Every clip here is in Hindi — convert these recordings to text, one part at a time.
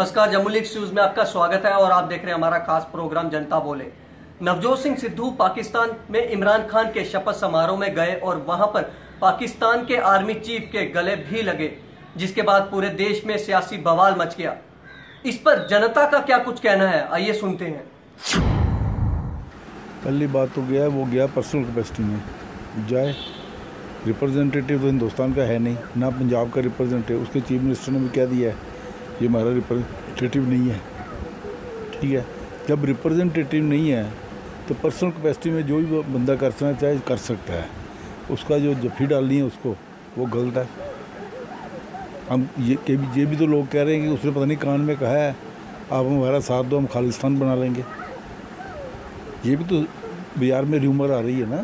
नमस्कार, जम्मू लीग्स न्यूज में आपका स्वागत है और आप देख रहे हैं हमारा खास प्रोग्राम जनता बोले। नवजोत सिंह सिद्धू पाकिस्तान में इमरान खान के शपथ समारोह में गए और वहां पर पाकिस्तान के आर्मी चीफ के गले भी लगे, जिसके बाद पूरे देश में सियासी बवाल मच गया। इस पर जनता का क्या कुछ कहना है, आइए सुनते हैं। पहली बात तो वो गया पर्सनल कैपेसिटी में, जाए रिप्रेजेंटेटिव तो हिंदुस्तान का है नहीं, ना पंजाब का रिप्रेजेंटेटिव। उसके चीफ मिनिस्टर ने भी कह दिया है ये हमारा रिप्रेजेंटेटिव नहीं है। ठीक है, जब रिप्रेजेंटेटिव नहीं है तो पर्सनल कैपेसिटी में जो भी बंदा करना चाहे कर सकता है। उसका जो जफ्फी डालनी है उसको, वो गलत है। हम ये भी तो लोग कह रहे हैं कि उसने पता नहीं कान में कहा है आप हमारा साथ दो, हम खालिस्तान बना लेंगे। ये भी तो बाजार में र्यूमर आ रही है ना।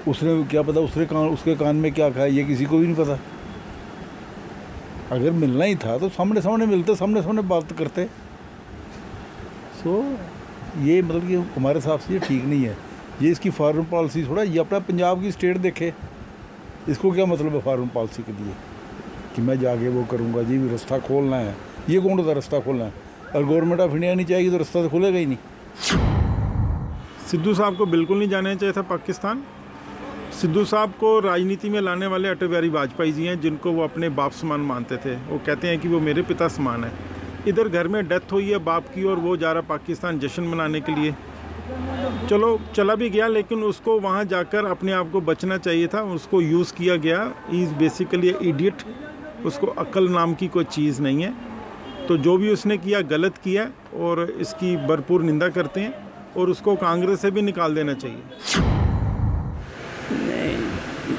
उसने क्या पता उसके कान में क्या कहा, ये किसी को भी नहीं पता। अगर मिलना ही था तो सामने सामने मिलते, सामने सामने बात करते। ये मतलब कि हमारे हिसाब से ये ठीक नहीं है। ये इसकी फॉरेन पॉलिसी थोड़ा, ये अपना पंजाब की स्टेट देखे। इसको क्या मतलब है फॉरेन पॉलिसी के लिए कि मैं जाके वो करूँगा जी, रास्ता खोलना है। ये कौन सा रास्ता खोलना है? और गवर्नमेंट ऑफ इंडिया नहीं चाहेगी तो रास्ता तो खुलेगा ही नहीं। सिद्धू साहब को बिल्कुल नहीं जाना चाहिए था पाकिस्तान। सिद्धू साहब को राजनीति में लाने वाले अटल बिहारी वाजपेयी जी हैं, जिनको वो अपने बाप समान मानते थे। वो कहते हैं कि वो मेरे पिता समान है। इधर घर में डेथ हुई है बाप की और वो जा रहा पाकिस्तान जश्न मनाने के लिए। चलो चला भी गया, लेकिन उसको वहाँ जाकर अपने आप को बचना चाहिए था। उसको यूज़ किया गया। He is basically idiot. उसको अक्ल नाम की कोई चीज़ नहीं है। तो जो भी उसने किया गलत किया और इसकी भरपूर निंदा करते हैं और उसको कांग्रेस से भी निकाल देना चाहिए।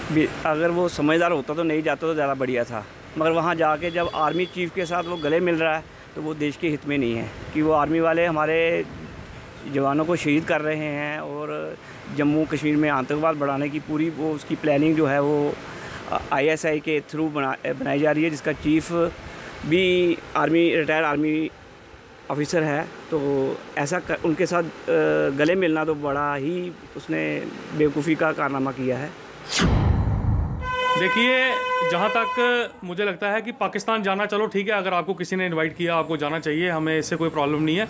नहीं, अगर वो समझदार होता तो नहीं जाता तो ज़्यादा बढ़िया था। मगर वहाँ जाके जब आर्मी चीफ के साथ वो गले मिल रहा है तो वो देश के हित में नहीं है कि वो आर्मी वाले हमारे जवानों को शहीद कर रहे हैं और जम्मू कश्मीर में आतंकवाद बढ़ाने की पूरी वो उसकी प्लानिंग जो है वो ISI के थ्रू बनाई जा रही है, जिसका चीफ भी रिटायर्ड आर्मी ऑफिसर है। तो ऐसा उनके साथ गले मिलना तो बड़ा ही उसने बेवकूफ़ी का कारनामा किया है। देखिए, जहाँ तक मुझे लगता है कि पाकिस्तान जाना, चलो ठीक है, अगर आपको किसी ने इनवाइट किया आपको जाना चाहिए, हमें इससे कोई प्रॉब्लम नहीं है।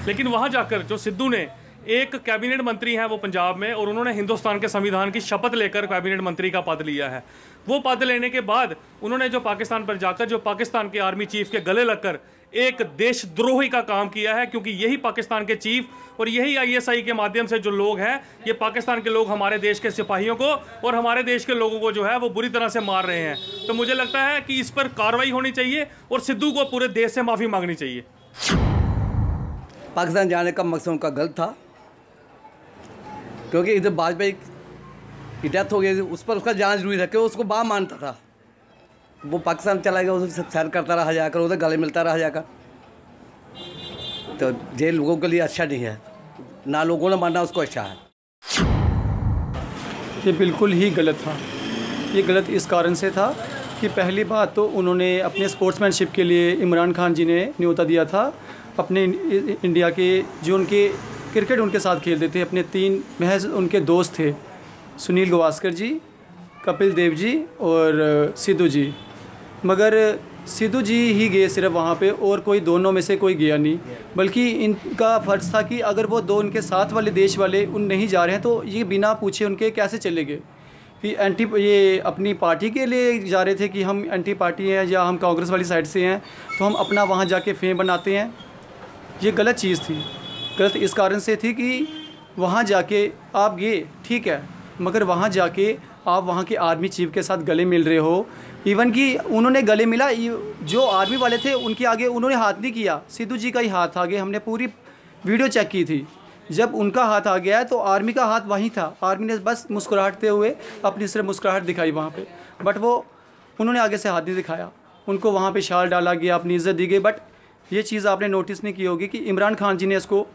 लेकिन वहाँ जाकर जो सिद्धू ने, एक कैबिनेट मंत्री हैं वो पंजाब में, और उन्होंने हिंदुस्तान के संविधान की शपथ लेकर कैबिनेट मंत्री का पद लिया है। वो पद लेने के बाद उन्होंने जो पाकिस्तान पर जाकर जो पाकिस्तान के आर्मी चीफ के गले लगकर एक देशद्रोही का काम किया है, क्योंकि यही पाकिस्तान के चीफ और यही ISI के माध्यम से जो लोग हैं, ये पाकिस्तान के लोग हमारे देश के सिपाहियों को और हमारे देश के लोगों को जो है वो बुरी तरह से मार रहे हैं। तो मुझे लगता है कि इस पर कार्रवाई होनी चाहिए और सिद्धू को पूरे देश से माफ़ी मांगनी चाहिए। पाकिस्तान जाने का मकसद उनका गलत था, क्योंकि इधर वाजपेयी की डेथ हो गई, उस पर उसका जाना जरूरी था, क्योंकि उसको बाप मानता था। वो पाकिस्तान चला गया, उसे सैर करता रहा जाकर, उधर गले मिलता रहा जाकर। तो ये लोगों के लिए अच्छा नहीं है, ना लोगों ने मानना उसको अच्छा है। ये बिल्कुल ही गलत था। ये गलत इस कारण से था कि पहली बात तो उन्होंने अपने स्पोर्ट्समैनशिप के लिए इमरान खान जी ने न्योता दिया था। अपने इंडिया के जो उनके क्रिकेट उनके साथ खेलते थे, अपने 3 महज उनके दोस्त थे, सुनील गावस्कर जी, कपिल देव जी और सिद्धू जी। मगर सिद्धू जी ही गए सिर्फ वहाँ पे, और कोई दोनों में से कोई गया नहीं। बल्कि इनका फ़र्ज़ था कि अगर वो दो उनके साथ वाले देश वाले उन नहीं जा रहे हैं तो ये बिना पूछे उनके कैसे चले गए। कि ये अपनी पार्टी के लिए जा रहे थे कि हम एंटी पार्टी हैं या हम कांग्रेस वाली साइड से हैं, तो हम अपना वहाँ जाके फेम बनाते हैं। ये गलत चीज़ थी। गलत इस कारण से थी कि वहाँ जाके आप गए ठीक है, मगर वहाँ जाके आप वहाँ के आर्मी चीफ के साथ गले मिल रहे हो। इवन कि उन्होंने गले मिला, जो आर्मी वाले थे उनके आगे उन्होंने हाथ नहीं किया, सिद्धू जी का ही हाथ आगे। हमने पूरी वीडियो चेक की थी। जब उनका हाथ आ गया है तो आर्मी का हाथ वहीं था। आर्मी ने बस मुस्कुराते हुए अपनी सिर्फ मुस्कुराहट दिखाई वहाँ पे, बट वो उन्होंने आगे से हाथ नहीं दिखाया। उनको वहाँ पे शाल डाला गया, अपनी इज़्ज़त दी गई। बट ये चीज़ आपने नोटिस नहीं की होगी कि इमरान खान जी ने इसको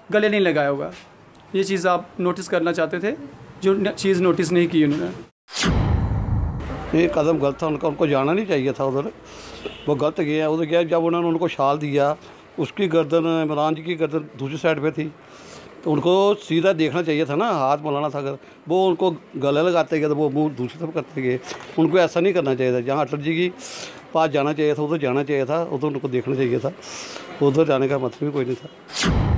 गले नहीं लगाया होगा। ये चीज़ आप नोटिस करना चाहते थे, जो चीज़ नोटिस नहीं की उन्होंने। ये कदम गलत था उनका, उनको जाना नहीं चाहिए था उधर। वो गलत गया उधर गया। जब उन्होंने उनको शाल दिया, उसकी गर्दन, इमरान जी की गर्दन दूसरी साइड पे थी। तो उनको सीधा देखना चाहिए था ना, हाथ मिलाना था। अगर वो उनको गले लगाते गए तो वो मुँह दूसरी तरफ करते गए। उनको ऐसा नहीं करना चाहिए था। जहाँ अटल जी की पास जाना चाहिए था उधर जाना चाहिए था, उधर उनको देखना चाहिए था। उधर जाने का मतलब ही कोई नहीं था।